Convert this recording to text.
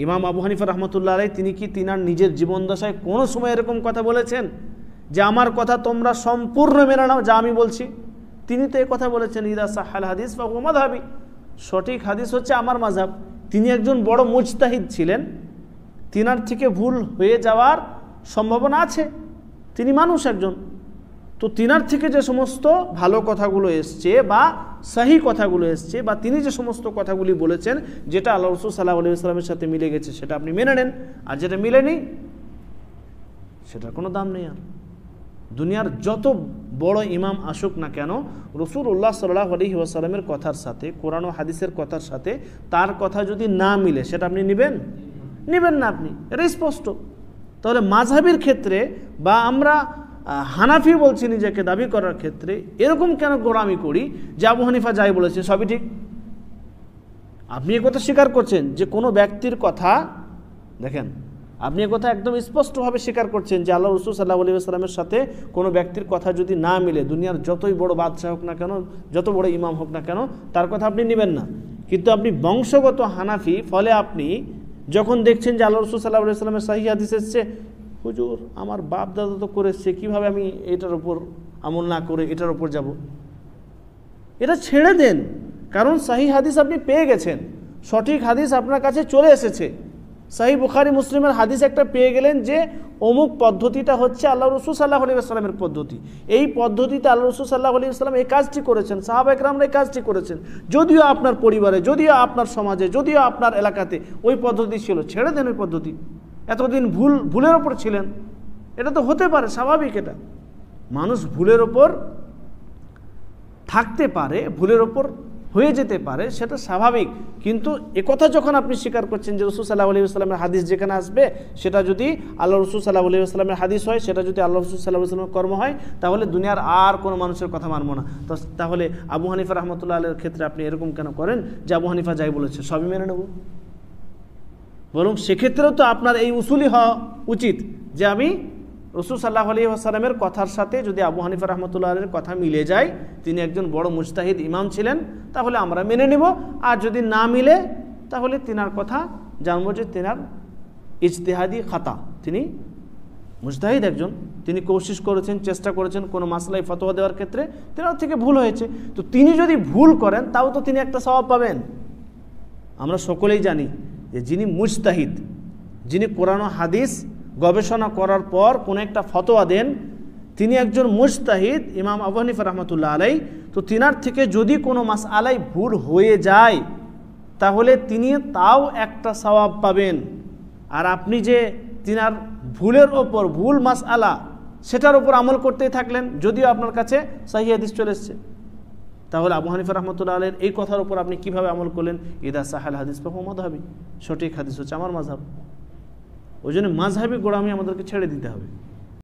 ইমাম আবু হানিফা রহমতুল্লাহ আলাইহি তিনি কি তিনার নিজের জীবন দশায় কোনো সময় এরকম কথা বলেছেন যে আমার কথা তোমরা সম্পূর্ণ মেনে নাও যা আমি বলছি? তিনি তো এই কথা বলেছেন, ইদা সাহাল হাদিস ফাহুয়া মাযহাবি, সঠিক হাদিস হচ্ছে আমার মাযহাব। তিনি একজন বড় মুজতাহিদ ছিলেন, তিনার থেকে ভুল হয়ে যাওয়ার সম্ভাবনা আছে, তিনি মানুষ একজন। তো তিনার থেকে যে সমস্ত ভালো কথাগুলো এসছে বা সহি কথাগুলো এসছে বা তিনি যে সমস্ত কথাগুলি বলেছেন যেটা আল্লাহ রাসূল সাল্লাল্লাহু আলাইহি ওয়াসাল্লামের সাথে মিলে গেছে সেটা আপনি মেনে নেন, আর যেটা মিলেনি সেটার কোনো দাম নেই। আর দুনিয়ার যত বড় ইমাম আসুক না কেন, রাসূলুল্লাহ সাল্লাল্লাহু আলাইহি ওয়াসাল্লামের কথার সাথে, কোরআন ও হাদিসের কথার সাথে তার কথা যদি না মিলে সেটা আপনি নেবেন না, আপনি এটা স্পষ্ট। তাহলে মাযহাবের ক্ষেত্রে বা আমরা হানাফি বলছি নিজেকে দাবি করার ক্ষেত্রে এরকম কেন গোড়ামি করি যে আবু হানিফা যাই বলেছে সবই ঠিক? আপনি একথা স্বীকার করছেন যে কোনো ব্যক্তির কথা, দেখেন আপনি একথা একদম স্পষ্টভাবে স্বীকার করছেন যে আল্লাহ রাসূল সাল্লাল্লাহু আলাইহি ওয়াসাল্লামের সাথে কোনো ব্যক্তির কথা যদি না মিলে, দুনিয়ার যতই বড় বাদশাহ হোক না কেন, যত বড় ইমাম হোক না কেন, তার কথা আপনি নেবেন না। কিন্তু আপনি বংশগত হানাফি, ফলে আপনি যখন দেখছেন যে আল্লাহ রাসূল সাল্লাল্লাহু আলাইহি ওয়াসাল্লামের সহিহ হাদিস এসেছে, হুজুর আমার বাপ দাদা তো করেছে, কিভাবে আমি এটার উপর আমল না করে এটার উপর যাব? এটা ছেড়ে দেন, কারণ সহিহ হাদিস আপনি পেয়ে গেছেন, সঠিক হাদিস আপনার কাছে চলে এসেছে। সহিহ বুখারী মুসলিমের হাদিস একটা পেয়ে গেলেন যে অমুক পদ্ধতিটা হচ্ছে আল্লাহ রাসূল সাল্লাল্লাহু আলাইহি ওয়াসাল্লামের পদ্ধতি, এই পদ্ধতিতে আল্লাহ রাসূল সাল্লাল্লাহু আলাইহি ওয়াসাল্লাম এই কাজটি করেছেন, সাহাবা একরামরা এই কাজটি করেছেন। যদিও আপনার পরিবারে, যদিও আপনার সমাজে, যদিও আপনার এলাকাতে ওই পদ্ধতি ছিল, ছেড়ে দেন ওই পদ্ধতি। এতদিন ভুলের ওপর ছিলেন, এটা তো হতে পারে, স্বাভাবিক। এটা মানুষ ভুলের ওপর থাকতে পারে, ভুলের ওপর হয়ে যেতে পারে, সেটা স্বাভাবিক। কিন্তু একথা যখন আপনি স্বীকার করছেন যে রাসূল সাল্লাল্লাহু আলাইহি ওয়াসাল্লামের হাদিস যেখানে আসবে সেটা যদি আল্লাহ রাসূল সাল্লাল্লাহু আলাইহি ওয়াসাল্লামের হাদিস হয়, সেটা যদি আল্লাহ রাসূল সাল্লাল্লাহু আলাইহি ওয়াসাল্লামের কর্ম হয়, তাহলে দুনিয়ার আর কোনো মানুষের কথা মানব না। তাহলে আবু হানিফা রাহমাতুল্লাহ আলাইহির ক্ষেত্রে আপনি এরকম কেন করেন যে আবু হানিফা যাই বলেছে সবই মেনে নেব? বরং সেক্ষেত্রেও তো আপনার এই উসুলই হওয়া উচিত যে আমি রাসূল সাল্লাল্লাহু আলাইহি ওয়াসাল্লামের কথার সাথে যদি আবু হানিফা রাহমাতুল্লাহ আলাইহির কথা মিলে যায়, তিনি একজন বড় মুজতাহিদ ইমাম ছিলেন, তাহলে আমরা মেনে নেব। আর যদি না মিলে তাহলে তিনার কথা জানবো যে তিনার ইজতিহাদি খাতা, তিনি মুজতাহিদ একজন, তিনি কোশিশ করেছেন, চেষ্টা করেছেন কোনো মাসলায় ফতোয়া দেওয়ার ক্ষেত্রে, তিনার থেকে ভুল হয়েছে। তো তিনি যদি ভুল করেন তাও তো তিনি একটা সওয়াব পাবেন। আমরা সকলেই জানি যে যিনি মুজতাহিদ, যিনি কোরআন ও হাদিস গবেষণা করার পর কোনো একটা ফতোয়া দেন, তিনি একজন মুজতাহিদ ইমাম আবু হানিফা রাহমাতুল্লাহ আলাইহি। তো তিনার থেকে যদি কোনো মাসআলায় ভুল হয়ে যায় তাহলে তিনি তাও একটা সওয়াব পাবেন। আর আপনি যে তিনার ভুলের ওপর, ভুল মাসআলা সেটার উপর আমল করতেই থাকলেন, যদিও আপনার কাছে সহিহ হাদিস চলে এসেছে, তাহলে আবু হানিফা রাহমাতুল্লাহ আলাইহির এই কথার উপর আপনি কিভাবে আমল করলেন? ইদা সাহাল হাদিস ফাহুয়া মাযহাবি, সঠিক হাদিস হচ্ছে আমার মাযহাব। ওই জন্য মাযহাবি গোড়ামি আমাদেরকে ছেড়ে দিতে হবে।